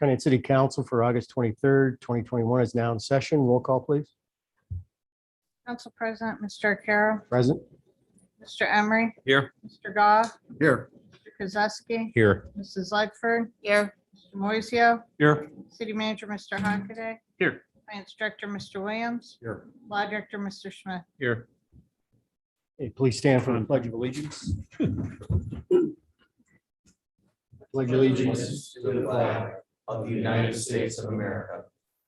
Conneaut City Council for August 23rd, 2021 is now in session. Roll call, please. Council President, Mr. Arcaro, Present. Mr. Emery, Here. Mr. Goff, Here. Mr. Kozowski, Here. Mrs. Lightford. Here. Mr. Moiseo, Here. City Manager, Mr. Hockaday, Here. Finance Director, Mr. Williams, Here. Law Director, Mr. Smith. Here. Okay, please stand for the Pledge of Allegiance. Pledge allegiance to the flag of the United States of America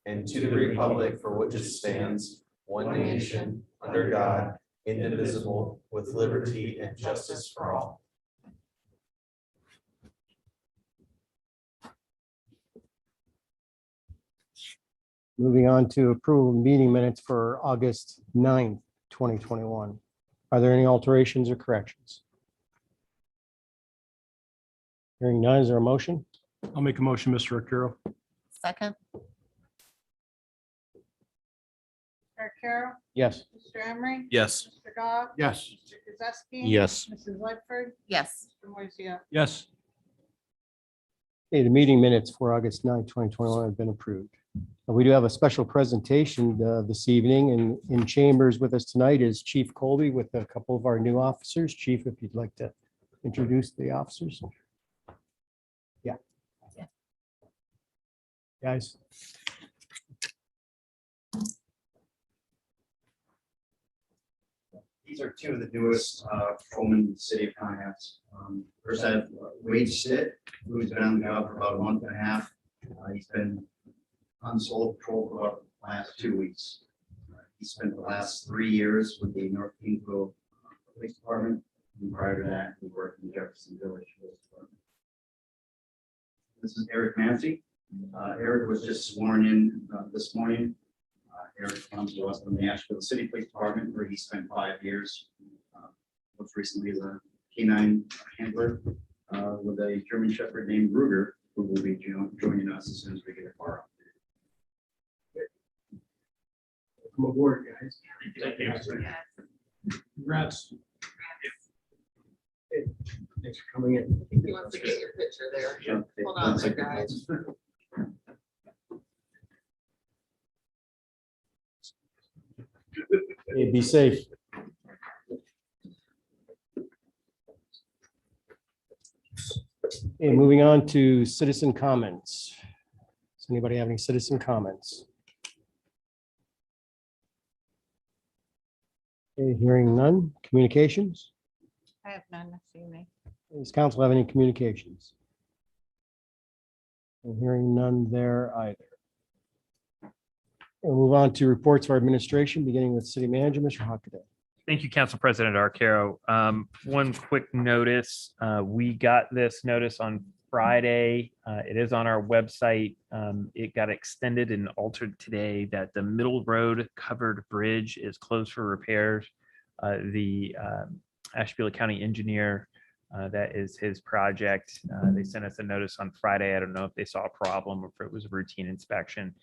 and to the republic for which it stands, one nation, under God, indivisible, with liberty and justice for all. Moving on to approval of meeting minutes for August 9th, 2021. Are there any alterations or corrections? Hearing none, is there a motion? I'll make a motion, Mr. Arcaro. Second, Mr. Arcaro, Yes. Mr. Emery, Yes. Mr. Goff, Yes. Mr. Kozowski. Yes. Mrs. Lightford, yes. Mr. Moiseo. Yes. Okay, the meeting minutes for August 9th, 2021 have been approved. We do have a special presentation this evening, and in chambers with us tonight is Chief Colby with a couple of our new officers. Chief, if you'd like to introduce the officers. Yeah. Yeah. Guys. These are two of the newest patrolmen in the city of Conneaut. First, I have Wade Stitt, who's been on the job for about a month and a half. He's been on solo patrol for about the last 2 weeks. He spent the last 3 years with the North Kingsville Police Department. And prior to that, he worked in Jefferson Village Police Department. This is Eric Mancy. Eric was just sworn in this morning. Eric comes to us from the Asheville City Police Department, where he spent 5 years. Most recently as a canine handler with a German Shepherd named Ruger, who will be joining us as soon as we get a car. Come aboard, guys. Thank you. Congrats. Thanks for coming in. He wants to get your picture there. Hold on there, guys. Okay, be safe. Okay, moving on to citizen comments. Does anybody have any citizen comments? Okay, hearing none. Communications? I have none this evening. Does council have any communications? And hearing none there either. We'll move on to reports of our administration, beginning with city manager, Mr. Hockaday. Thank you, Council President Arcaro. One quick notice. We got this notice on Friday. It is on our website. It got extended and altered today that the Middle Road covered bridge is closed for repairs. The Asheville County engineer, that is his project. They sent us a notice on Friday. I don't know if they saw a problem or if it was a routine inspection,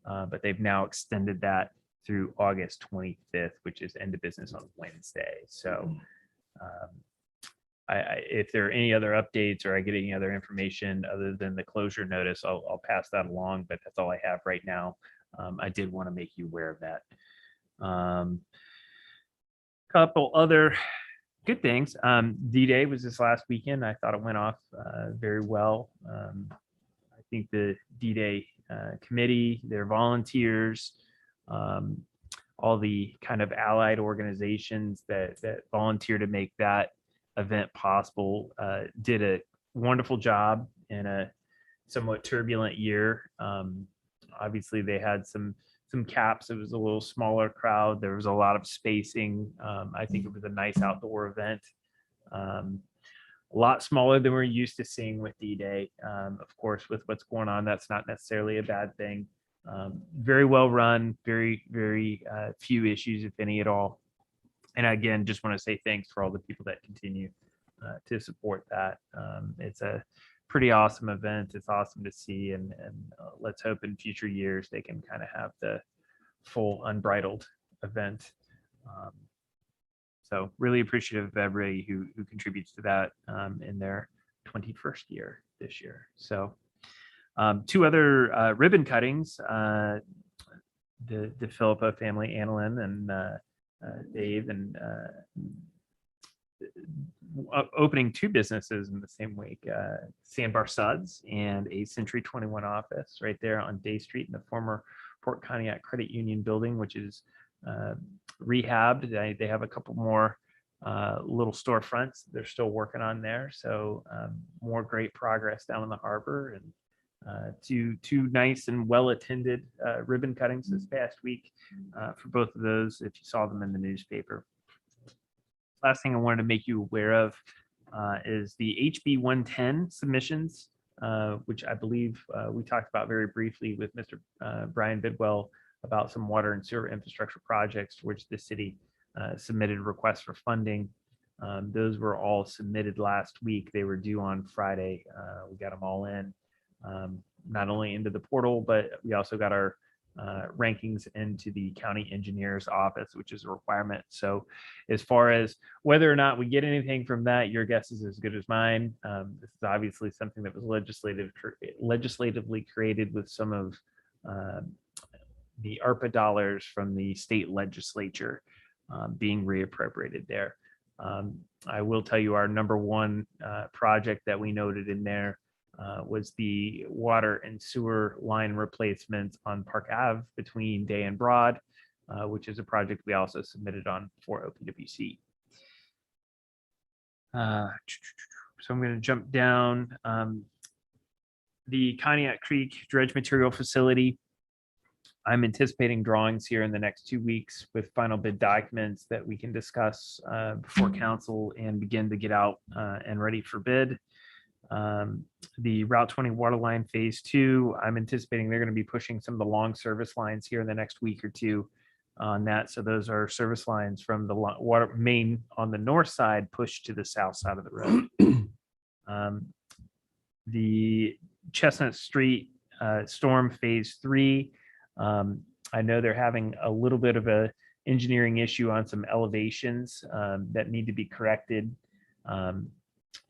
but they've now extended that through August 25th, which is end of business on Wednesday. So if there are any other updates or I get any other information other than the closure notice, I'll pass that along, but that's all I have right now. I did want to make you aware of that. Couple other good things. D-Day was this last weekend. I thought it went off very well. I think the D-Day committee, their volunteers, all the kind of allied organizations that volunteer to make that event possible did a wonderful job in a somewhat turbulent year. Obviously, they had some caps. It was a little smaller crowd. There was a lot of spacing. I think it was a nice outdoor event. A lot smaller than we're used to seeing with D-Day. Of course, with what's going on, that's not necessarily a bad thing. Very well run, very few issues, if any at all. And again, just want to say thanks for all the people that continue to support that. It's a pretty awesome event. It's awesome to see, and let's hope in future years they can kind of have the full unbridled event. So really appreciative of everybody who contributes to that in their 21st year this year. So Two other ribbon cuttings. The Philippa family, Annalyn and Dave, and opening two businesses in the same week, Sandbar Suds and a Century 21 office right there on Day Street in the former Port Conneaut Credit Union building, which is rehabbed. They have a couple more little storefronts they're still working on there. So more great progress down in the harbor, and two nice and well-attended ribbon cuttings this past week for both of those, if you saw them in the newspaper. Last thing I wanted to make you aware of is the HB 110 submissions, which I believe we talked about very briefly with Mr. Brian Bidwell about some water and sewer infrastructure projects for which the city submitted requests for funding. Those were all submitted last week. They were due on Friday. We got them all in, not only into the portal, but we also got our rankings into the county engineer's office, which is a requirement. So as far as whether or not we get anything from that, your guess is as good as mine. This is obviously something that was legislatively created with some of the ARPA dollars from the state legislature being reappropriated there. I will tell you our number one project that we noted in there was the water and sewer line replacement on Park Ave between Day and Broad, which is a project we also submitted on for OPWC. So I'm going to jump down. The Conneaut Creek Dredge Material Facility. I'm anticipating drawings here in the next 2 weeks with final bid documents that we can discuss before council and begin to get out and ready for bid. The Route 20 water line phase 2, I'm anticipating they're going to be pushing some of the long service lines here in the next week or two on that. So those are service lines from the water main on the north side pushed to the south side of the road. The Chestnut Street storm phase 3, I know they're having a little bit of a engineering issue on some elevations that need to be corrected.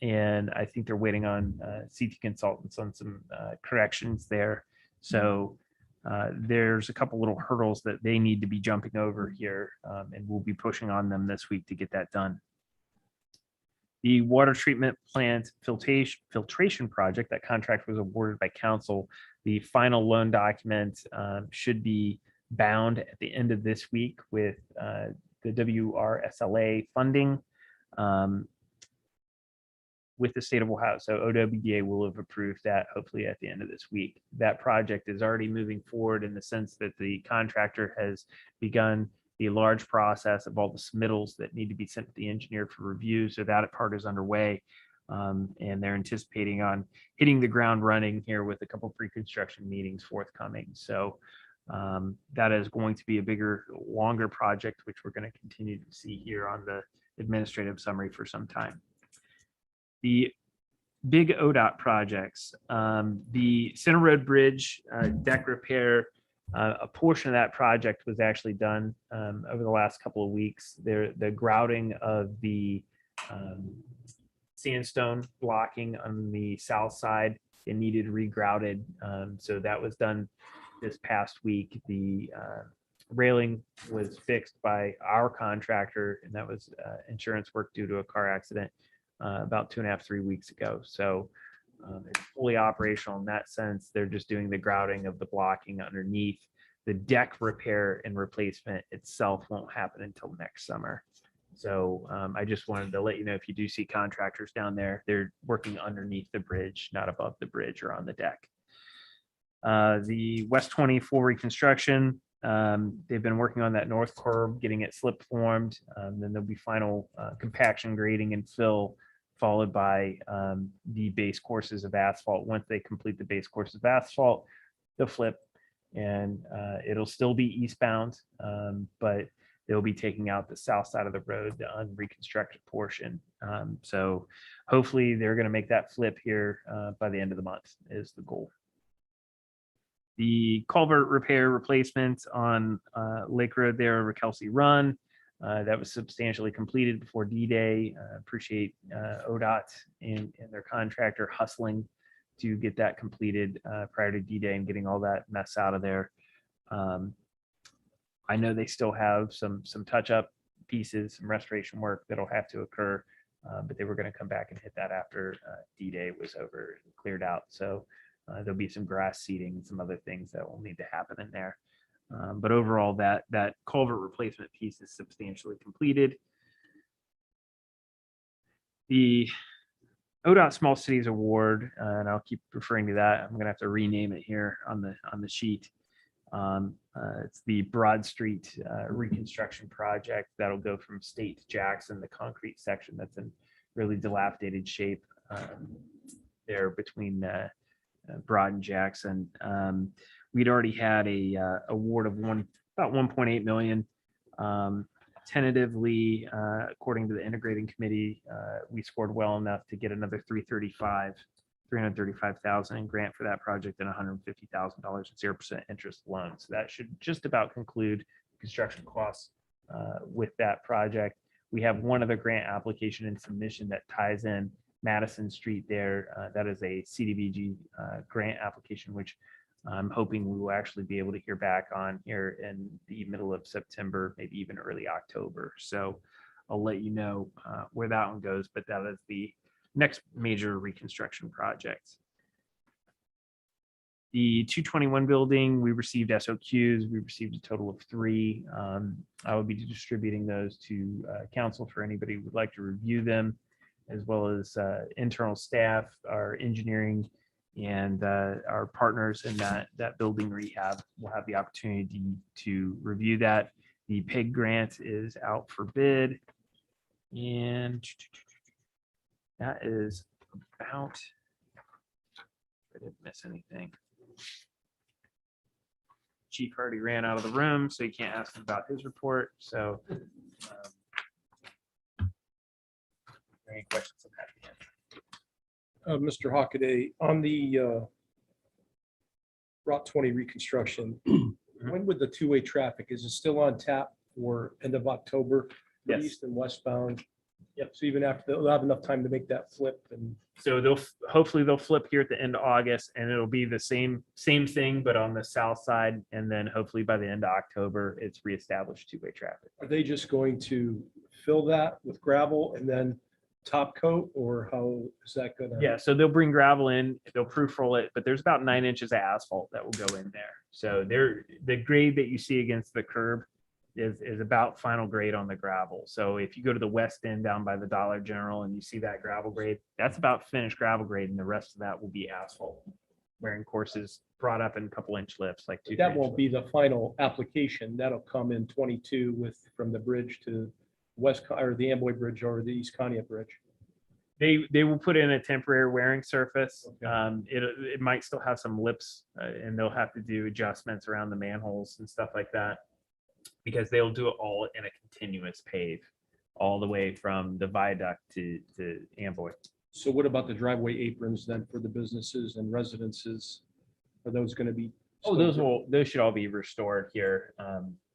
And I think they're waiting on CT consultants on some corrections there. So there's a couple little hurdles that they need to be jumping over here, and we'll be pushing on them this week to get that done. The water treatment plant filtration project, that contract was awarded by council. The final loan document should be bound at the end of this week with the WRSLA funding. With the state of Ohio. So OWDA will have approved that hopefully at the end of this week. That project is already moving forward in the sense that the contractor has begun the large process of all the submittals that need to be sent to the engineer for review. So that part is underway. And they're anticipating on hitting the ground running here with a couple pre-construction meetings forthcoming. So that is going to be a bigger, longer project, which we're going to continue to see here on the administrative summary for some time. The big ODOT projects, the Center Road Bridge deck repair, a portion of that project was actually done over the last couple of weeks. The grouting of the sandstone blocking on the south side, it needed regrouted. So that was done this past week. The railing was fixed by our contractor, and that was insurance work due to a car accident about 2.5, 3 weeks ago. So it's fully operational in that sense. They're just doing the grouting of the blocking underneath. The deck repair and replacement itself won't happen until next summer. So I just wanted to let you know, if you do see contractors down there, they're working underneath the bridge, not above the bridge or on the deck. The West 20 full reconstruction, they've been working on that north curb, getting it slip formed. Then there'll be final compaction, grading, and fill, followed by the base courses of asphalt. Once they complete the base courses of asphalt, they'll flip, and it'll still be eastbound, but they'll be taking out the south side of the road, the unreconstructed portion. So hopefully they're going to make that flip here by the end of the month is the goal. The culvert repair replacement on Lake Road there over Kelsey Run, that was substantially completed before D-Day. Appreciate ODOT and their contractor hustling to get that completed prior to D-Day and getting all that mess out of there. I know they still have some touch-up pieces, some restoration work that'll have to occur, but they were going to come back and hit that after D-Day was over and cleared out. So there'll be some grass seeding and some other things that will need to happen in there. But overall, that culvert replacement piece is substantially completed. The ODOT Small Cities Award, and I'll keep referring to that. I'm gonna have to rename it here on the sheet. It's the Broad Street reconstruction project that'll go from State to Jackson, the concrete section that's in really dilapidated shape there between Broad and Jackson. We'd already had a award of about 1.8 million. Tentatively, according to the integrating committee, we scored well enough to get another 335,000 in grant for that project and $150,000 in 0% interest loan. So that should just about conclude construction costs with that project. We have one other grant application and submission that ties in Madison Street there. That is a CDBG grant application, which I'm hoping we will actually be able to hear back on here in the middle of September, maybe even early October. So I'll let you know where that one goes, but that is the next major reconstruction project. The 221 building, we received SOQs. We received a total of 3. I will be distributing those to council for anybody who would like to review them, as well as internal staff, our engineering, and our partners in that building rehab will have the opportunity to review that. The PIG grant is out for bid, and that is about, I didn't miss anything. Chief already ran out of the room, so you can't ask him about his report. So any questions on that? Mr. Hockaday, on the Route 20 reconstruction, when would the two-way traffic, is it still on tap for end of October? Yes. East and westbound? Yep. So even after, they'll have enough time to make that flip and. So hopefully they'll flip here at the end of August, and it'll be the same thing, but on the south side. And then hopefully by the end of October, it's reestablished two-way traffic. Are they just going to fill that with gravel and then top coat, or how is that gonna? Yeah, so they'll bring gravel in, they'll proof roll it, but there's about 9 inches of asphalt that will go in there. So the grade that you see against the curb is about final grade on the gravel. So if you go to the west end down by the Dollar General and you see that gravel grade, that's about finished gravel grade, and the rest of that will be asphalt. Wearing courses brought up in a couple inch lifts, like 2. That won't be the final application. That'll come in 22 with, from the bridge to west, or the Amboy Bridge or the East Conneaut Bridge. They will put in a temporary wearing surface. Okay. It might still have some lips, and they'll have to do adjustments around the manholes and stuff like that, because they'll do it all in a continuous pave all the way from the viaduct to Amboy. So what about the driveway aprons then for the businesses and residences? Are those going to be? Oh, those should all be restored here.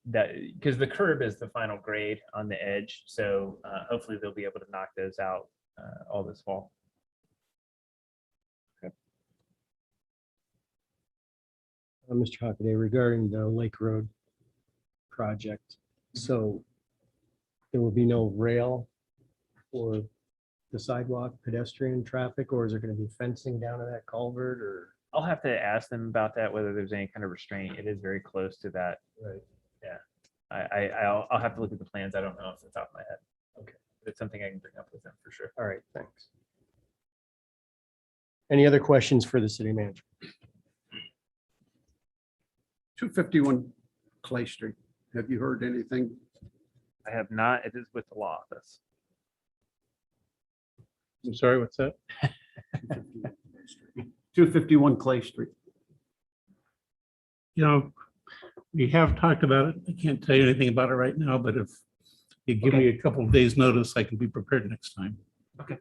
That because the curb is the final grade on the edge, so hopefully they'll be able to knock those out all this fall. Mr. Hockaday, regarding the Lake Road project, so there will be no rail for the sidewalk pedestrian traffic, or is there going to be fencing down to that culvert, or? I'll have to ask them about that, whether there's any kind of restraint. It is very close to that. Right. Yeah. I'll have to look at the plans. I don't know off the top of my head. Okay. But it's something I can bring up with them for sure. All right, thanks. Any other questions for the city manager? 251 Clay Street. Have you heard anything? I have not. It is with the law office. I'm sorry, what's that? 251 Clay Street. You know, we have talked about it. I can't tell you anything about it right now, but if you give me a couple of days' notice, I can be prepared next time. Okay.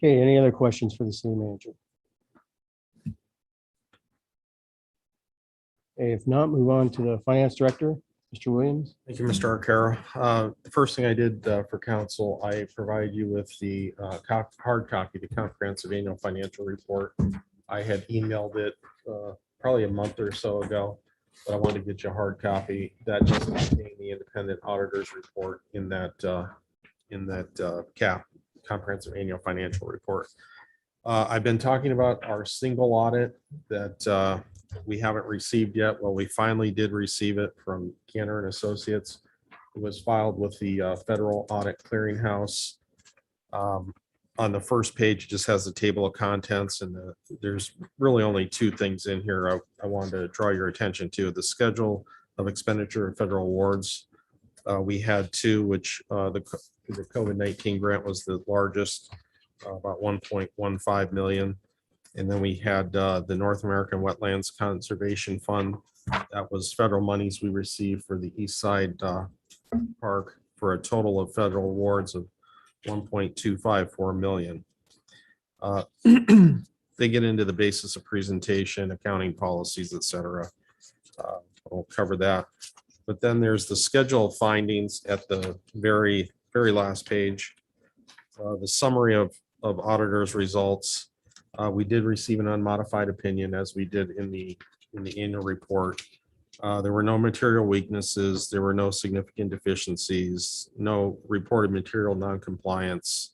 Okay, any other questions for the city manager? Okay, if not, move on to the finance director. Mr. Williams? Thank you, Mr. Arcaro. The first thing I did for council, I provided you with the hard copy, the comprehensive annual financial report. I had emailed it probably a month or so ago, but I wanted to get you a hard copy. That just contained the independent auditor's report in that comprehensive annual financial report. I've been talking about our single audit that we haven't received yet. Well, we finally did receive it from Cantor and Associates. It was filed with the Federal Audit Clearinghouse. On the first page, it just has the table of contents, and there's really only two things in here I wanted to draw your attention to. The schedule of expenditure of federal awards. We had two, which the COVID-19 grant was the largest, about 1.15 million. And then we had the North American Wetlands Conservation Fund. That was federal monies we received for the East Side Park for a total of federal awards of 1.254 million. They get into the basis of presentation, accounting policies, etc. We'll cover that. But then there's the schedule of findings at the very last page. The summary of auditors' results. We did receive an unmodified opinion, as we did in the annual report. There were no material weaknesses. There were no significant deficiencies, no reported material noncompliance,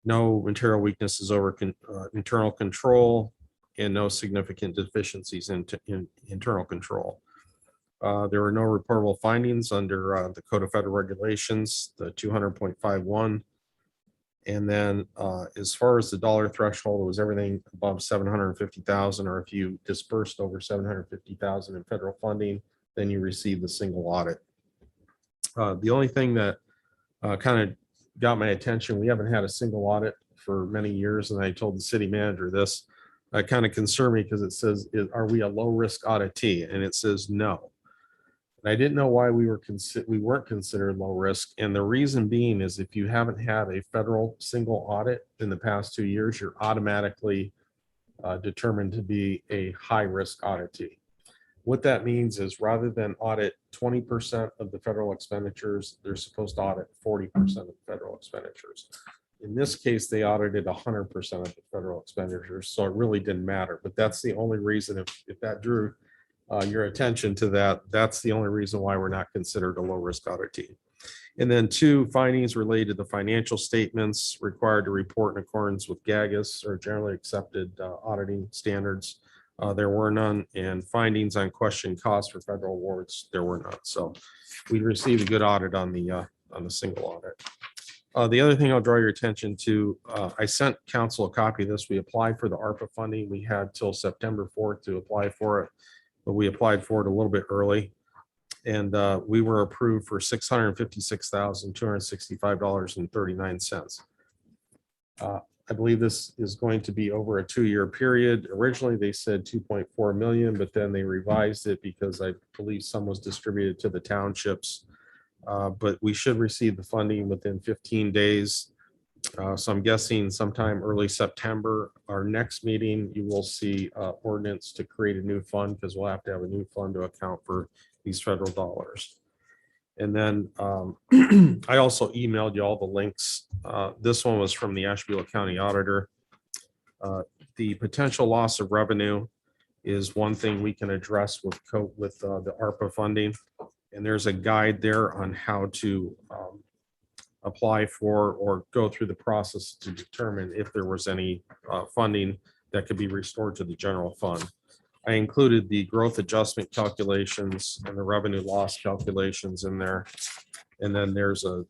no material weaknesses over internal control, and no significant deficiencies in internal control. There were no reportable findings under the Code of Federal Regulations, the 200.51. And then as far as the dollar threshold, it was everything above 750,000, or if you dispersed over 750,000 in federal funding, then you receive the single audit. The only thing that kind of got my attention, we haven't had a single audit for many years, and I told the city manager this. Kind of concerned me because it says, are we a low risk auditee? And it says no. I didn't know why we weren't considered low risk. And the reason being is if you haven't had a federal single audit in the past 2 years, you're automatically determined to be a high risk auditee. What that means is rather than audit 20% of the federal expenditures, they're supposed to audit 40% of the federal expenditures. In this case, they audited 100% of the federal expenditures, so it really didn't matter. But that's the only reason, if that drew your attention to that, that's the only reason why we're not considered a low risk auditee. And then two findings related to the financial statements required to report in accordance with GAGAS, or generally accepted auditing standards. There were none, and findings on question costs for federal awards, there were none. So we received a good audit on the single audit. The other thing I'll draw your attention to, I sent council a copy of this. We applied for the ARPA funding. We had till September 4th to apply for it, but we applied for it a little bit early. And we were approved for $656,265.39. I believe this is going to be over a 2-year period. Originally, they said 2.4 million, but then they revised it because I believe some was distributed to the townships. But we should receive the funding within 15 days. So I'm guessing sometime early September. Our next meeting, you will see ordinance to create a new fund, because we'll have to have a new fund to account for these federal dollars. And then I also emailed you all the links. This one was from the Ashtabula County Auditor. The potential loss of revenue is one thing we can address with the ARPA funding. And there's a guide there on how to apply for or go through the process to determine if there was any funding that could be restored to the general fund. I included the growth adjustment calculations and the revenue loss calculations in there. And then there's a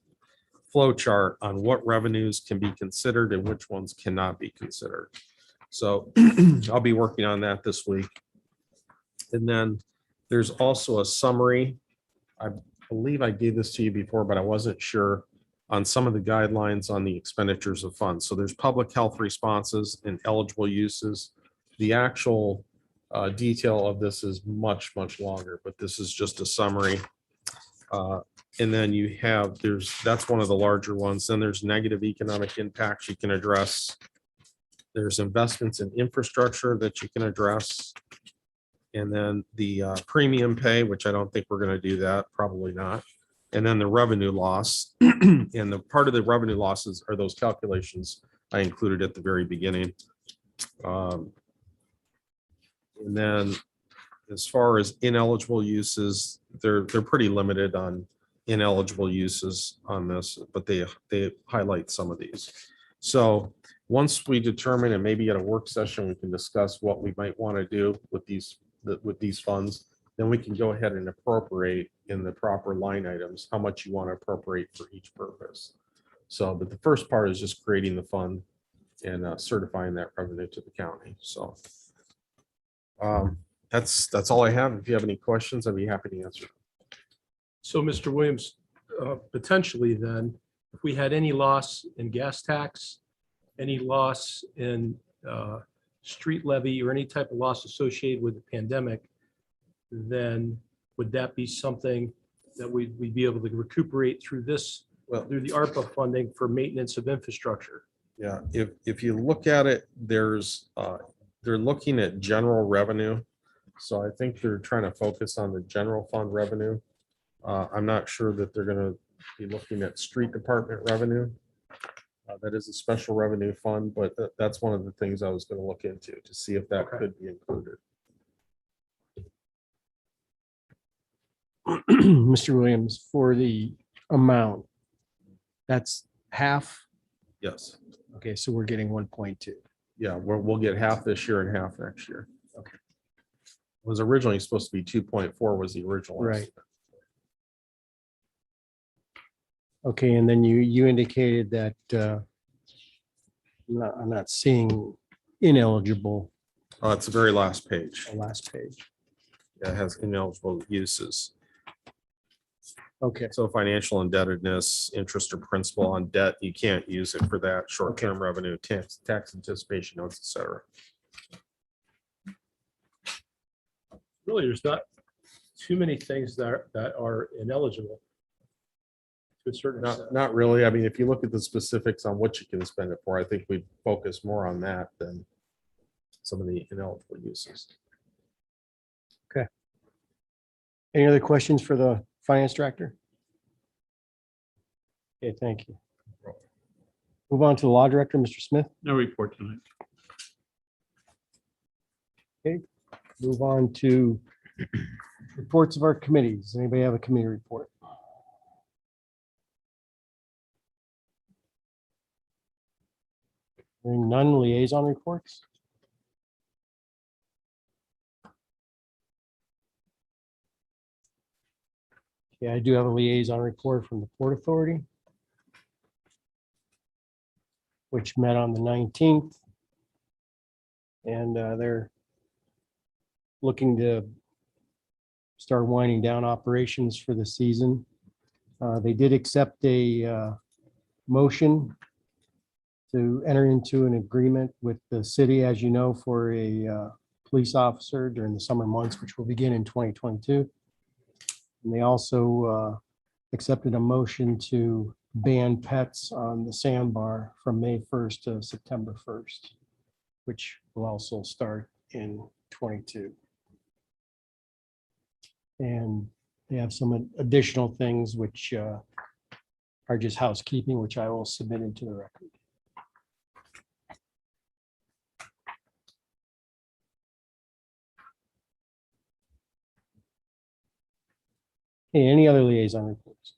flow chart on what revenues can be considered and which ones cannot be considered. So I'll be working on that this week. And then there's also a summary. I believe I gave this to you before, but I wasn't sure on some of the guidelines on the expenditures of funds. So there's public health responses and eligible uses. The actual detail of this is much longer, but this is just a summary. And then you have, that's one of the larger ones. Then there's negative economic impacts you can address. There's investments in infrastructure that you can address. And then the premium pay, which I don't think we're going to do that, probably not. And then the revenue loss. And the part of the revenue losses are those calculations I included at the very beginning. And then as far as ineligible uses, they're pretty limited on ineligible uses on this, but they highlight some of these. So once we determine, and maybe at a work session, we can discuss what we might want to do with these funds, then we can go ahead and appropriate in the proper line items, how much you want to appropriate for each purpose. So, but the first part is just creating the fund and certifying that revenue to the county. So that's all I have. If you have any questions, I'd be happy to answer. So, Mr. Williams, potentially then, if we had any loss in gas tax, any loss in street levy, or any type of loss associated with the pandemic, then would that be something that we'd be able to recuperate through this, through the ARPA funding for maintenance of infrastructure? Yeah, if you look at it, they're looking at general revenue. So I think they're trying to focus on the general fund revenue. I'm not sure that they're gonna be looking at street department revenue. That is a special revenue fund, but that's one of the things I was gonna look into to see if that could be included. Mr. Williams, for the amount, that's half. Yes, Okay, so we're getting 1.2. yeah, we'll get half this year and half next year. Okay. It was originally supposed to be 2.4 was the original. Right. estimate. Okay, and then you indicated that I'm not seeing ineligible It's the very last page. on last page. It has ineligible uses. Okay, So financial indebtedness, interest or principal on debt, you can't use it for that short-term revenue, tax anticipation notes, et cetera. Really, there's not too many things that are ineligible to a certain extent. Not really. I mean, if you look at the specifics on what you can spend it for, I think we focus more on that than some of the ineligible uses. any other questions for the finance director? Okay, thank you. Move on to the law director, Mr. Smith. No report tonight. Move on to reports of our committees. Anybody have a committee report? Hearing none, liaison reports. Okay, I do have a liaison report from the Port Authority, which met on the 19th. And they're looking to start winding down operations for the season. They did accept a motion to enter into an agreement with the city, as you know, for a police officer during the summer months, which will begin in 2022. And they also accepted a motion to ban pets on the sandbar from May 1st to September 1st, which will also start in 22. And they have some additional things which are just housekeeping, which I will submit into the record. Okay, any other liaison reports?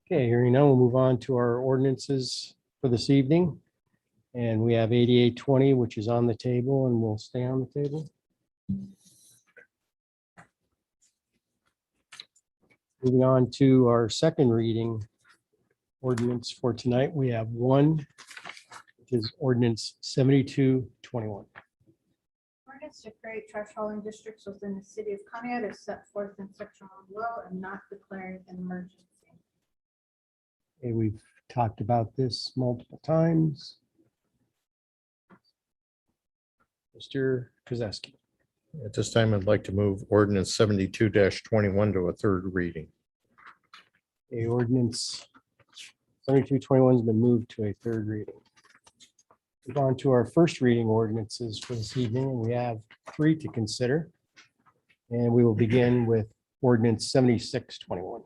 Okay, hearing none, we'll move on to our ordinances for this evening. And we have 8820, which is on the table and will stay on the table. Moving on to our second reading ordinance for tonight, we have one, which is ordinance 7221. Ordinance to create trash hauling districts within the city of Conneaut is set forth in section 1 below and not declaring an emergency. Okay, we've talked about this multiple times. Mr. Kozeski. At this time, I'd like to move ordinance 72-21 to a third reading. A ordinance 7221 has been moved to a third reading. Move on to our first reading ordinances for this evening, and we have 3 to consider. And we will begin with ordinance 7621.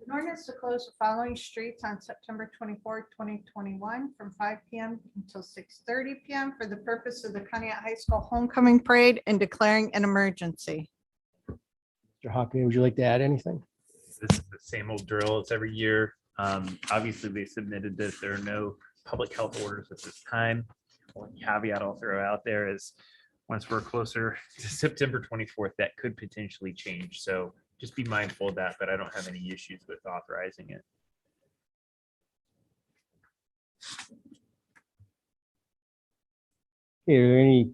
An ordinance to close the following streets on September 24, 2021, from 5 PM until 6:30 PM for the purpose of the Conneaut High School Homecoming Parade and declaring an emergency. Mr. Hockley, would you like to add anything? This is the same old drill. It's every year. Obviously, they submitted this. There are no public health orders at this time. One caveat I'll throw out there is once we're closer to September 24th, that could potentially change. So just be mindful of that, but I don't have any issues with authorizing it. Are there any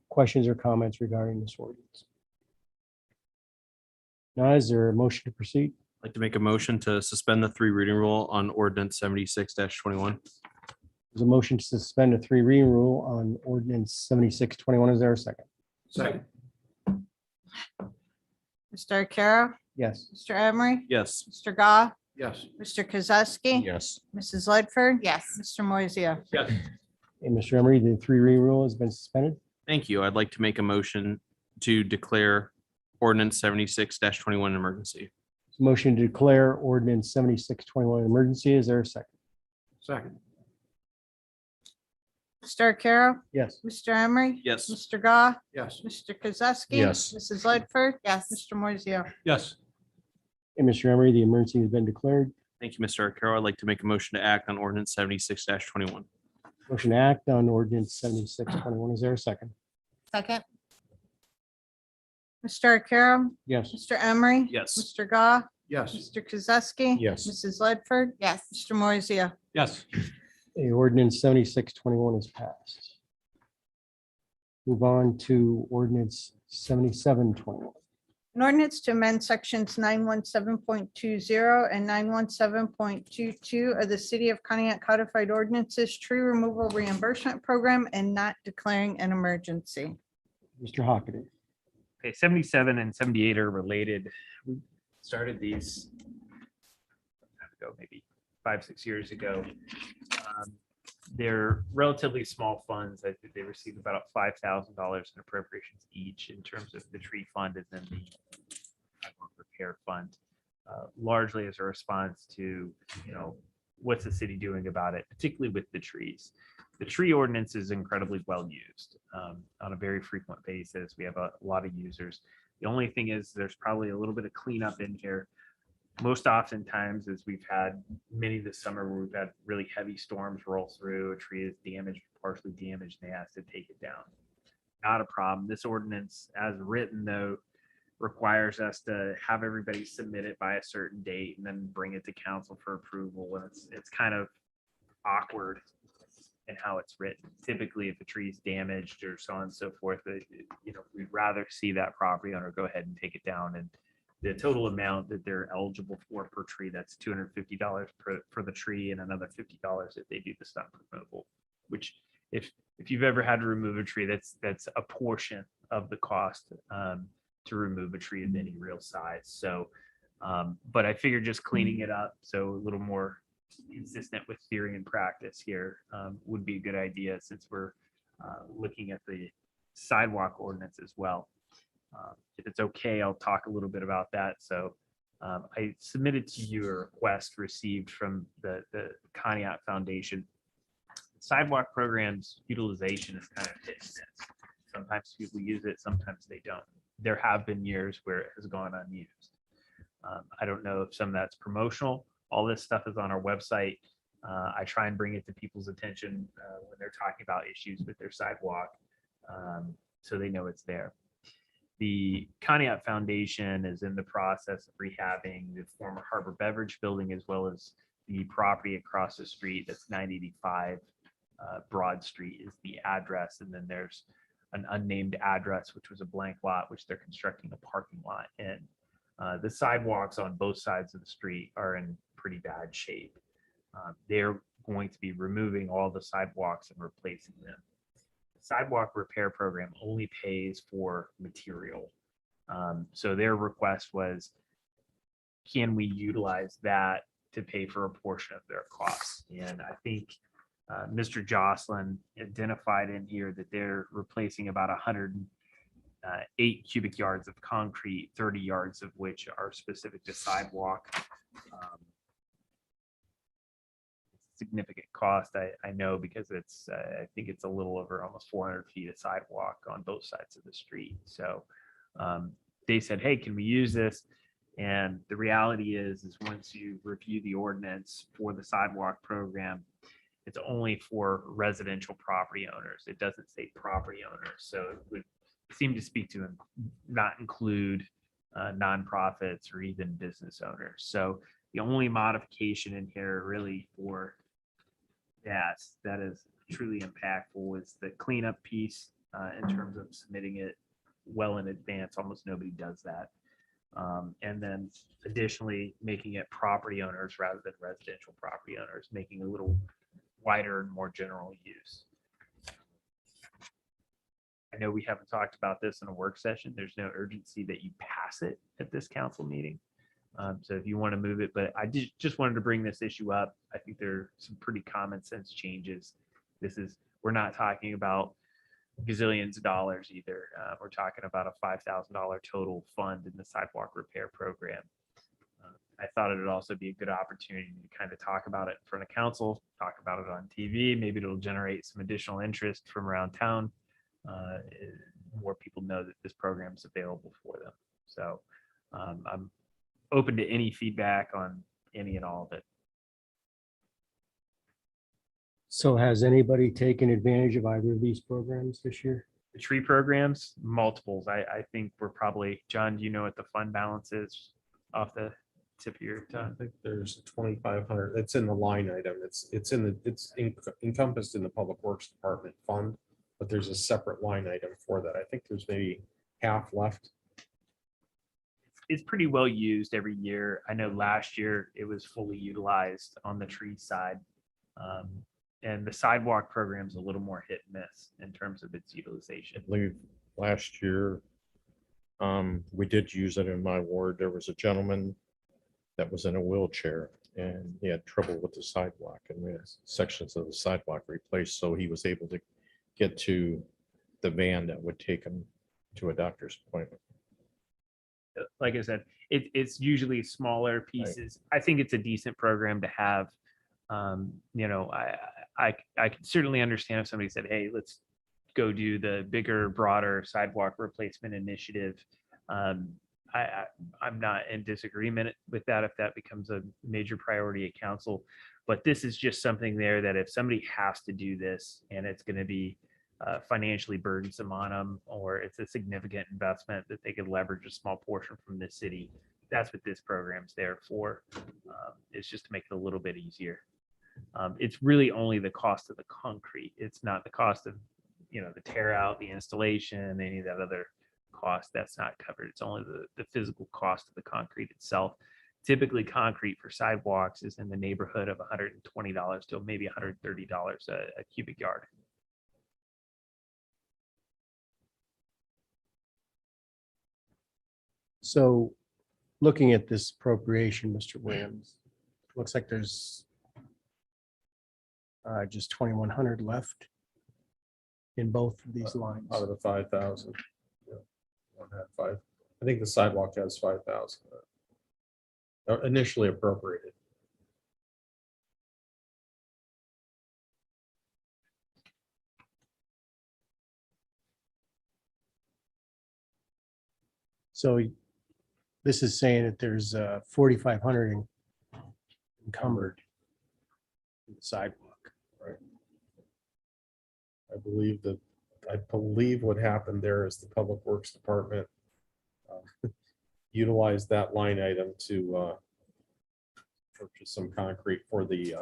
questions or comments regarding this ordinance? Now, is there a motion to proceed? I'd like to make a motion to suspend the 3 reading rule on ordinance 76-21. There's a motion to suspend a 3 reading rule on ordinance 7621. Is there a second? Second. Mr. Arcaro? Yes. Mr. Emery? Yes. Mr. Goff? Yes. Mr. Kozowski? Yes. Mrs. Ledford? Yes. Mr. Moiseo? Yes. And Mr. Emery, the 3 reading rule has been suspended. Thank you. I'd like to make a motion to declare ordinance 76-21 an emergency. Motion to declare ordinance 7621 an emergency. Is there a second? Second. Mr. Arcaro? Yes. Mr. Emery? Yes. Mr. Goff? Yes. Mr. Kozowski? Yes. Mrs. Ledford? Yes. Mr. Moiseo? Yes. And Mr. Emery, the emergency has been declared. Thank you, Mr. Arcaro. I'd like to make a motion to act on ordinance 76-21. Motion to act on ordinance 7621. Is there a second? Second. Mr. Arcaro? Yes. Mr. Emery? Yes. Mr. Goff? Yes. Mr. Kozowski? Yes. Mrs. Ledford? Yes. Mr. Moiseo? Yes. A ordinance 7621 is passed. Move on to ordinance 7721. An ordinance to amend sections 917.20 and 917.22 of the City of Conneaut Codified Ordinances Tree Removal Reimbursement Program and not declaring an emergency. Mr. Hockaday. Okay, 77 and 78 are related. We started these maybe 5-6 years ago. They're relatively small funds. I think they receive about $5,000 in appropriations each in terms of the tree fund and then the sidewalk repair fund, largely as a response to, what's the city doing about it, particularly with the trees. The tree ordinance is incredibly well used on a very frequent basis. We have a lot of users. The only thing is there's probably a little bit of cleanup in here. Most oftentimes, as we've had many this summer where we've had really heavy storms roll through, a tree is damaged, partially damaged, and they have to take it down. Not a problem. This ordinance, as written, though, requires us to have everybody submit it by a certain date and then bring it to council for approval. And it's kind of awkward in how it's written. Typically, if a tree is damaged or so on and so forth, we'd rather see that property owner go ahead and take it down. And the total amount that they're eligible for per tree, that's $250 for the tree and another $50 if they do the stump removal, which if you've ever had to remove a tree, that's a portion of the cost to remove a tree of any real size. So, but I figured just cleaning it up, so a little more consistent with theory and practice here would be a good idea since we're looking at the sidewalk ordinance as well. If it's okay, I'll talk a little bit about that. So I submitted to you a request received from the Conneaut Foundation. Sidewalk programs utilization is kind of hit and miss. Sometimes people use it, sometimes they don't. There have been years where it has gone unused. I don't know if some of that's promotional. All this stuff is on our website. I try and bring it to people's attention when they're talking about issues with their sidewalk, so they know it's there. The Conneaut Foundation is in the process of rehabbing the former Harbor Beverage building as well as the property across the street. That's 985 Broad Street is the address. And then there's an unnamed address, which was a blank lot, which they're constructing a parking lot in. The sidewalks on both sides of the street are in pretty bad shape. They're going to be removing all the sidewalks and replacing them. Sidewalk repair program only pays for material. So their request was, can we utilize that to pay for a portion of their costs? And I think Mr. Jocelyn identified in here that they're replacing about 108 cubic yards of concrete, 30 yards of which are specific to sidewalk. Significant cost, I know, because it's, I think it's a little over almost 400 feet of sidewalk on both sides of the street. So they said, hey, can we use this? And the reality is once you review the ordinance for the sidewalk program, it's only for residential property owners. It doesn't say property owners. So it would seem to speak to not include nonprofits or even business owners. So the only modification in here really for that is truly impactful is the cleanup piece in terms of submitting it well in advance. Almost nobody does that. And then additionally, making it property owners rather than residential property owners, making a little wider and more general use. I know we haven't talked about this in a work session. There's no urgency that you pass it at this council meeting. So if you want to move it, but I just wanted to bring this issue up. I think there are some pretty common sense changes. We're not talking about gazillions of dollars either. We're talking about a $5,000 total fund in the sidewalk repair program. I thought it would also be a good opportunity to kind of talk about it in front of council, talk about it on TV. Maybe it'll generate some additional interest from around town. More people know that this program is available for them. So I'm open to any feedback on any and all of it. So has anybody taken advantage of either of these programs this year? The tree programs, multiples. I think we're probably, John, do you know what the fund balance is off the tip of your I tongue? think there's 2,500. It's in the line item. It's encompassed in the Public Works Department fund, but there's a separate line item for that. I think there's maybe half left. It's pretty well used every year. I know last year it was fully utilized on the tree side. And the sidewalk program is a little more hit and miss in terms of its utilization. I believe last year, we did use it in my ward. There was a gentleman that was in a wheelchair and he had trouble with the sidewalk, and we had sections of the sidewalk replaced, so he was able to get to the van that would take him to a doctor's appointment. Like I said, it's usually smaller pieces. I think it's a decent program to have. You know, I can certainly understand if somebody said, hey, let's go do the bigger, broader sidewalk replacement initiative. I'm not in disagreement with that if that becomes a major priority at council. But this is just something there that if somebody has to do this and it's going to be financially burdensome on them, or it's a significant investment that they could leverage a small portion from the city, that's what this program's there for. It's just to make it a little bit easier. It's really only the cost of the concrete. It's not the cost of, you know, the tear out, the installation, any of that other cost that's not covered. It's only the physical cost of the concrete itself. Typically concrete for sidewalks is in the neighborhood of $120 to maybe $130 a cubic yard. So looking at this appropriation, Mr. Williams, looks like there's just 2,100 left in both of these lines. Out of the 5,000. Yeah, one had 5. I think the sidewalk has 5,000 initially appropriated. So this is saying that there's 4,500 encumbered in the sidewalk. Right. I believe what happened there is the Public Works Department utilized that line item to purchase some concrete for the,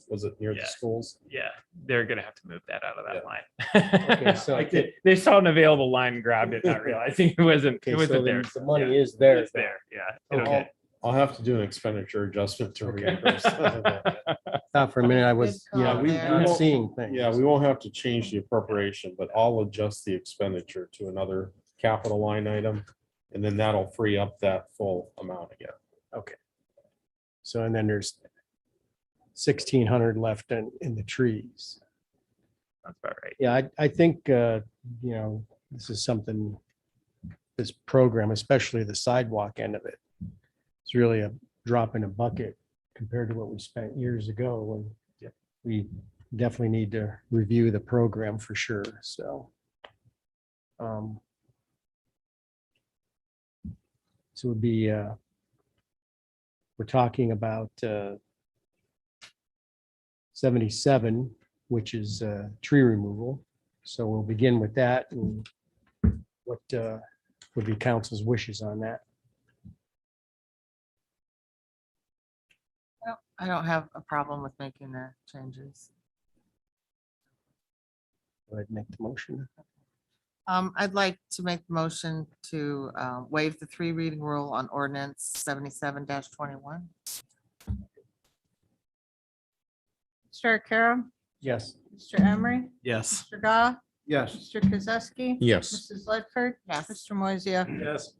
was it near the Yeah. schools? Yeah, they're gonna have to move that out of that Yeah. line. Okay, so- Like they saw an available line and grabbed it, not realizing it wasn't Okay, so there. then the money Yeah, is there. It's there, yeah. Okay. I'll have to do an expenditure adjustment to Okay. reimburse. Thought for a minute I was, Good you know, call we there. not won't- seeing things. Yeah, we won't have to change the appropriation, but I'll adjust the expenditure to another capital line item. And then that'll free up that full amount again. Okay. So and then there's 1,600 left in the trees. That's about right. Yeah, I think, this is something, this program, especially the sidewalk end of it, it's really a drop in a bucket compared to what we spent years ago. And we definitely need to review the program for sure, so. So it would be, we're talking about 77, which is tree removal. So we'll begin with that, and what would be council's wishes on that? I don't have a problem with making the changes. Go ahead and make the motion. I'd like to make the motion to waive the 3 reading rule on ordinance 77-21. Mr. Arcaro, Yes. Mr. Emery, Yes. Mr. Gah, Yes. Mr. Kozowski. Yes. Mrs. Ledford. Yes. Mr. Moisia. Yes.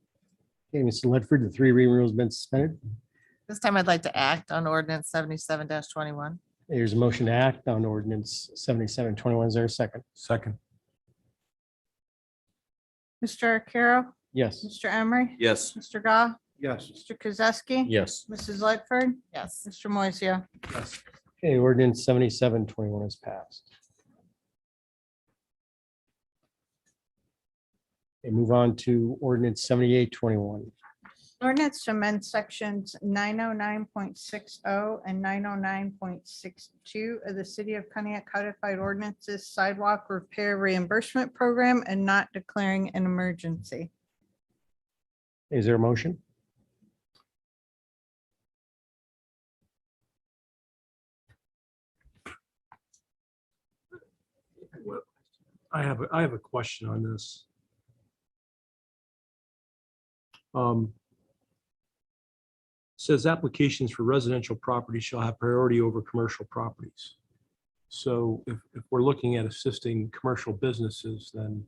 Okay, Mr. Ledford, the 3 reading rule has been suspended. This time I'd like to act on ordinance 77-21. There's a motion to act on ordinance 7721. Is there a second? Second. Mr. Arcaro, Yes. Mr. Emery, Yes. Mr. Gah, Yes. Mr. Kozowski. Yes. Mrs. Ledford, Yes. Mr. Moisia. Yes. Okay, ordinance 7721 is passed. Okay, move on to ordinance 7821. Ordinance to amend sections 909.60 and 909.62 of the City of Pontiac Codified Ordinances Sidewalk Repair Reimbursement Program and not declaring an emergency. Is there a motion? I have a question on this. Says applications for residential property shall have priority over commercial properties. So if we're looking at assisting commercial businesses, then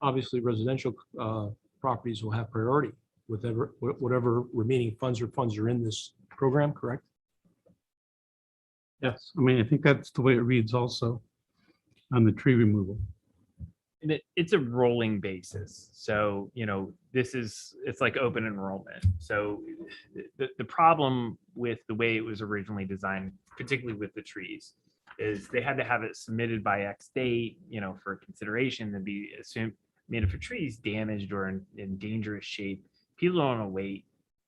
obviously residential properties will have priority with whatever remaining funds are in this program, correct? Yes, I mean, I think that's the way it reads also on the tree removal. And it's a rolling basis. So, it's like open enrollment. So the problem with the way it was originally designed, particularly with the trees, is they had to have it submitted by X date, for consideration to be assumed. I mean, if a tree is damaged or in dangerous shape, people don't want to wait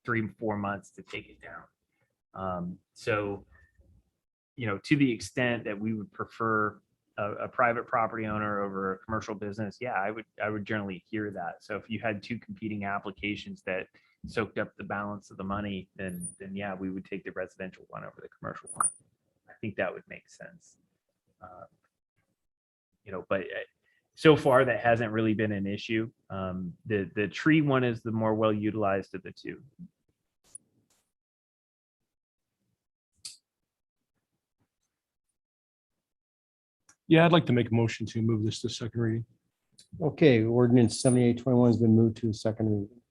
3-4 months to take it down. So, to the extent that we would prefer a private property owner over a commercial business, yeah, I would generally hear that. So if you had 2 competing applications that soaked up the balance of the money, then yeah, we would take the residential one over the commercial one. I think that would make sense. But so far that hasn't really been an issue. The tree one is the more well utilized of the 2. Yeah, I'd like to make a motion to move this to second reading. Okay, ordinance 7821 has been moved to second reading.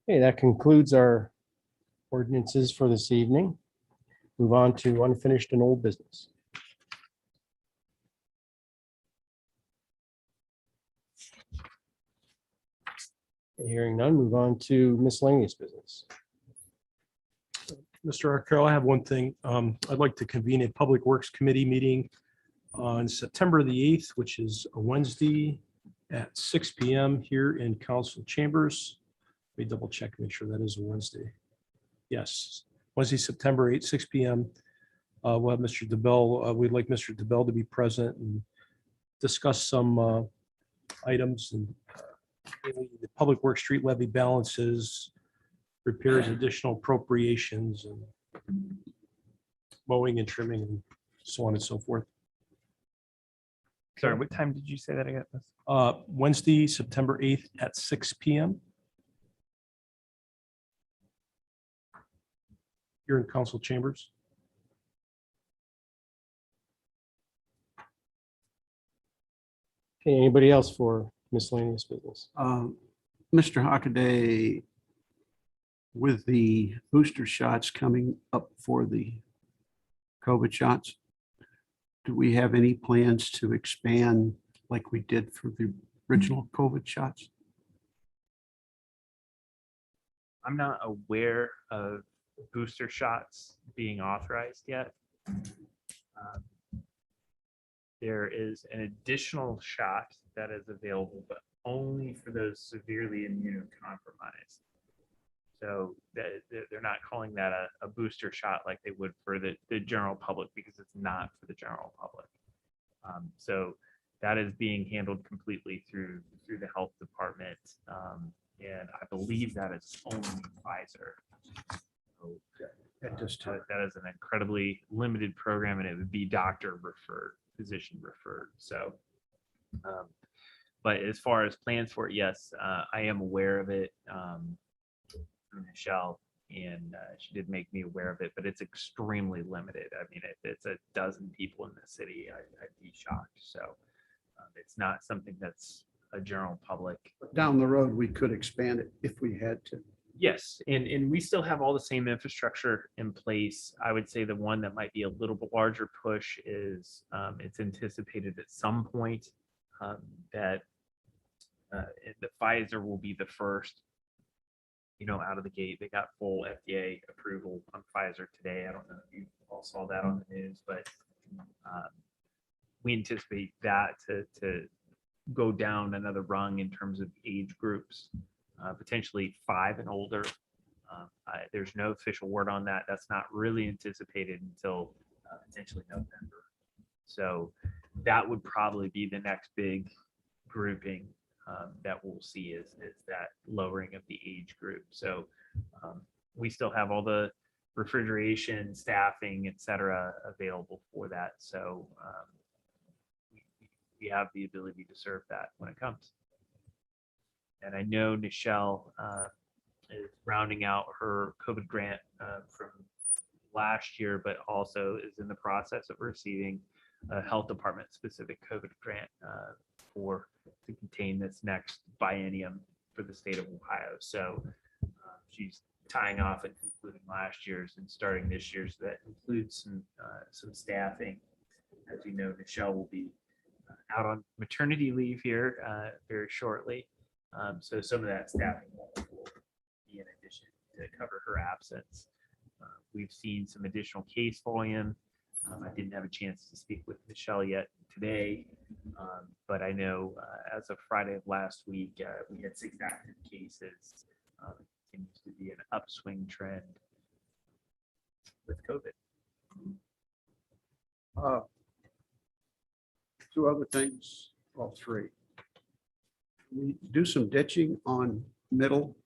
Okay, that concludes our ordinances for this evening. Move on to unfinished and old business. Hearing none, move on to miscellaneous business. Mr. Arcaro, I have one thing. I'd like to convene a Public Works Committee meeting on September the 8th, which is a Wednesday at 6 PM here in council chambers. Let me double check, make sure that is a Wednesday. Yes, Wednesday, September 8th, 6 PM. We'll have Mr. DeBelle, we'd like Mr. DeBelle to be present and discuss some items and the Public Works street levy balances, repairs, additional appropriations, and mowing and trimming, and so on and so forth. Sorry, what time did you say that again? Wednesday, September 8th at 6 PM. Here in council chambers. Okay, anybody else for miscellaneous business. Mr. Hockaday, with the booster shots coming up for the COVID shots, do we have any plans to expand like we did for the original COVID shots? I'm not aware of booster shots being authorized yet. There is an additional shot that is available, but only for those severely immunocompromised. So they're not calling that a booster shot like they would for the general public, because it's not for the general public. So that is being handled completely through the health department. And I believe that is only Pfizer. So, At this time. that is an incredibly limited program, and it would be doctor referred, physician referred. So, but as far as plans for it, yes, I am aware of it. Through Michelle, and she did make me aware of it, but it's extremely limited. I mean, if it's a dozen people in the city, I'd be shocked. So it's not something that's a general public. Down the road, we could expand it if we had to. Yes, and we still have all the same infrastructure in place. I would say the one that might be a little bit larger push is it's anticipated at some point that the Pfizer will be the first, out of the gate. They got full FDA approval on Pfizer today. I don't know if you all saw that on the news, but we anticipate that to go down another rung in terms of age groups, potentially 5 and older. There's no official word on that. That's not really anticipated until potentially November. So that would probably be the next big grouping that we'll see is that lowering of the age group. So we still have all the refrigeration, staffing, et cetera, available for that. So we have the ability to serve that when it comes. And I know Nichelle is rounding out her COVID grant from last year, but also is in the process of receiving a health department specific COVID grant to contain this next biennium for the state of Ohio. So she's tying off and concluding last year's and starting this year's. So that includes some staffing. As you know, Nichelle will be out on maternity leave here very shortly. So some of that staffing will be in addition to cover her absence. We've seen some additional case volume. I didn't have a chance to speak with Michelle yet today, but I know as of Friday of last week, we had 6 active cases. Seems to be an upswing trend with COVID. 2 other things, all 3. We do some ditching on Middle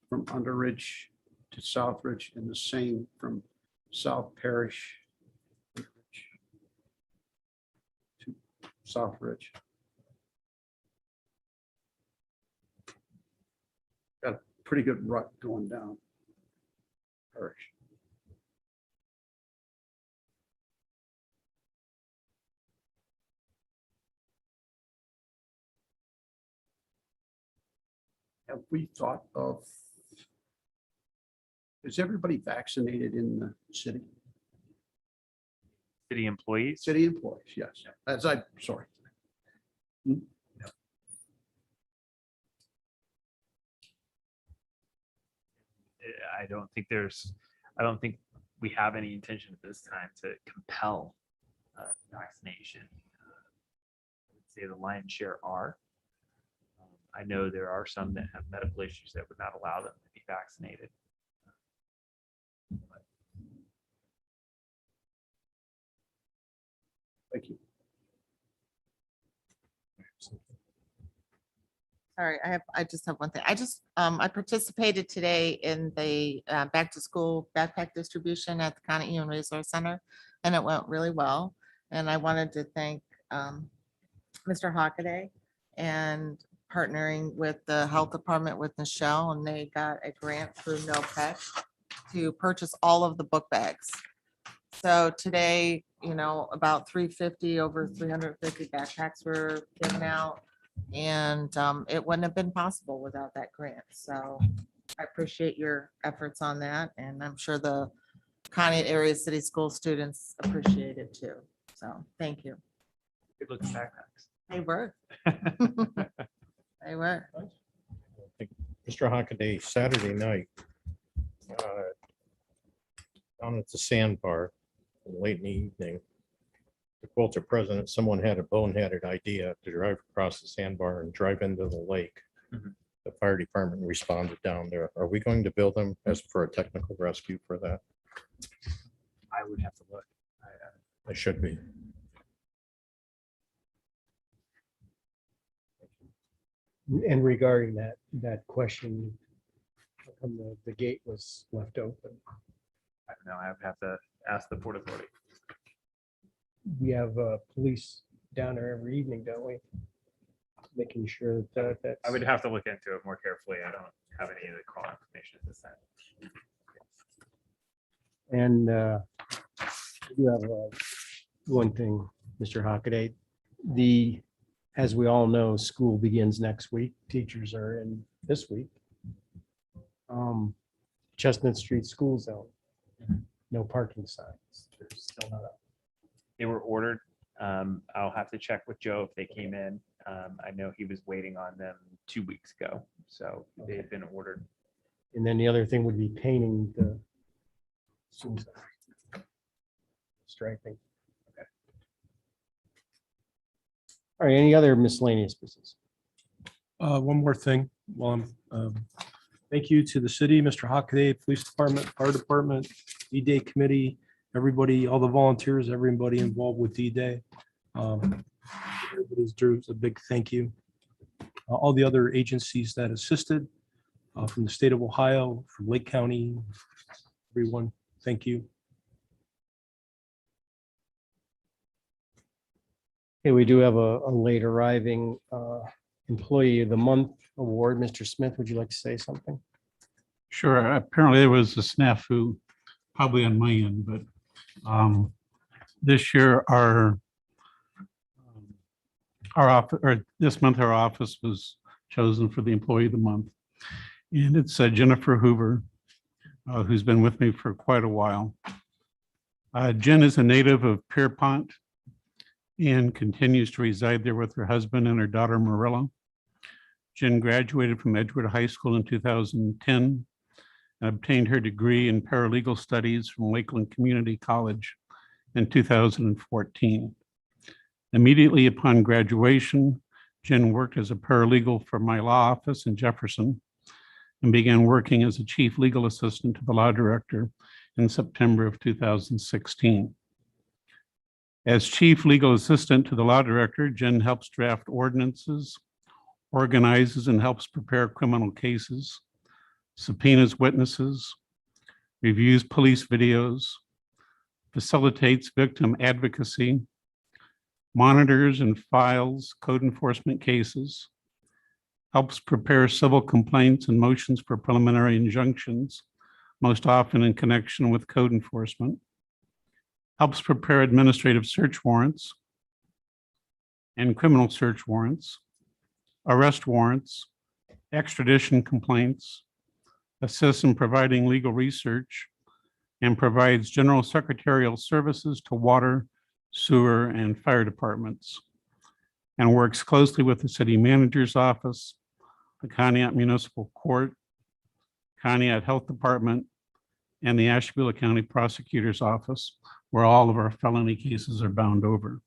from Underridge to Southridge, and the same from South Parish to Southridge. Got a pretty good rut going down Parish. Have we thought of, is everybody vaccinated in the city? City employees. City employees, yes. Sorry. I don't think we have any intention at this time to compel vaccination. I would say the lion's share are. I know there are some that have medical issues that would not allow them to be vaccinated. Thank you. Sorry, I just have one thing. I participated today in the back to school backpack distribution at the County Human Resource Center, and it went really well. And I wanted to thank Mr. Hockaday and partnering with the health department with Nichelle, and they got a grant through NOPEC to purchase all of the book bags. So today, about 350, over 350 backpacks were given out. And it wouldn't have been possible without that grant. So I appreciate your efforts on that. And I'm sure the Conneaut area city school students appreciate it too. So thank you. Good looking backpacks. They were. They were. Mr. Hockaday, Saturday night, down at the sandbar, late in the evening, to quote the president, someone had a boneheaded idea to drive across the sandbar and drive into the lake. Mhm. The fire department responded down there. Are we going to build them as for a technical rescue for that? I would have to look. I should be. And regarding that question, how come the gate was left open? I don't know. I would have to ask the Port Authority. We have police down there every evening, don't we? Making sure that that's. I would have to look into it more carefully. I don't have any of the call information at this time. And you have one thing, Mr. Hockaday, as we all know, school begins next week. Teachers are in this week. Chestnut Street School Zone, no parking signs. They're still not up. They were ordered. I'll have to check with Joe if they came in. I know he was waiting on them 2 weeks ago, so they've been ordered. And then the other thing would be painting the school zone. Striping. Okay. All right, any other miscellaneous business? One more thing. Thank you to the city, Mr. Hockaday, Police Department, Fire Department, D-Day Committee, everybody, all the volunteers, everybody involved with D-Day. Everybody's deserves a big thank you. All the other agencies that assisted from the state of Ohio, from Lake County, everyone, thank you. Okay, we do have a late arriving Employee of the Month award. Mr. Smith, would you like to say something? Sure. Apparently there was a snafu, probably on my end, but this year our office, or this month, our office was chosen for the Employee of the Month. And it's Jennifer Hoover, who's been with me for quite a while. Jen is a native of Pierpont and continues to reside there with her husband and her daughter Marilla. Jen graduated from Edgewood High School in 2010 and obtained her degree in paralegal studies from Lakeland Community College in 2014. Immediately upon graduation, Jen worked as a paralegal for my law office in Jefferson and began working as a chief legal assistant to the law director in September of 2016. As chief legal assistant to the law director, Jen helps draft ordinances, organizes and helps prepare criminal cases, subpoenas witnesses, reviews police videos, facilitates victim advocacy, monitors and files code enforcement cases, helps prepare civil complaints and motions for preliminary injunctions, most often in connection with code enforcement, helps prepare administrative search warrants and criminal search warrants, arrest warrants, extradition complaints, assists in providing legal research, and provides general secretarial services to water, sewer, and fire departments, and works closely with the city manager's office, the Conneaut Municipal Court, Conneaut Health Department, and the Ashtabula County Prosecutor's Office, where all of our felony cases are bound over.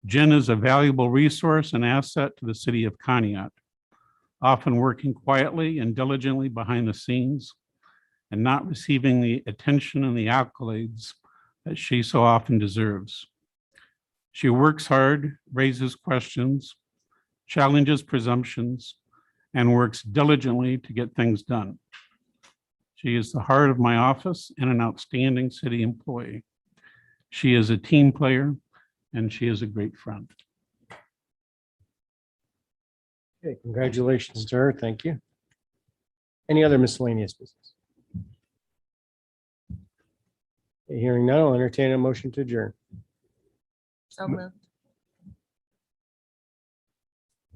Jen is a valuable resource and asset to the city of Conneaut, often working quietly and diligently behind the scenes and not receiving the attention and the accolades that she so often deserves. She works hard, raises questions, challenges presumptions, and works diligently to get things done. She is the heart of my office and an outstanding city employee. She is a team player and she is a great friend. Okay, congratulations to her. Thank you. Any other miscellaneous business? Hearing none, I'll entertain a motion to adjourn. So moved.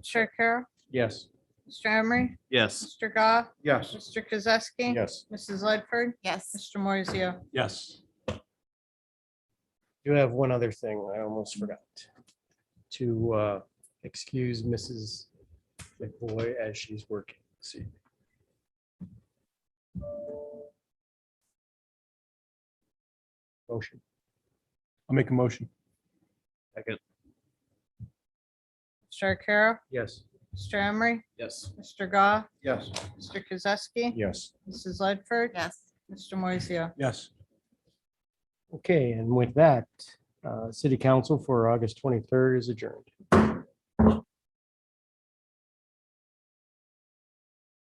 Mr. Carroll, Yes. Mr. Emery, Yes. Mr. Goff, Yes. Mr. Kozowski. Yes. Mrs. Ledford, Yes. Mr. Moiseo. Yes. Do have one other thing I almost forgot to excuse Mrs. McBoy as she's working. this evening. Motion. I'll make a motion. Second. Mr. Carroll, Yes. Mr. Emery, Yes. Mr. Goff, Yes. Mr. Kozowski. Yes. Mrs. Ledford. Yes. Mr. Moiseo. Yes. Okay, and with that, City Council for August 23rd is adjourned.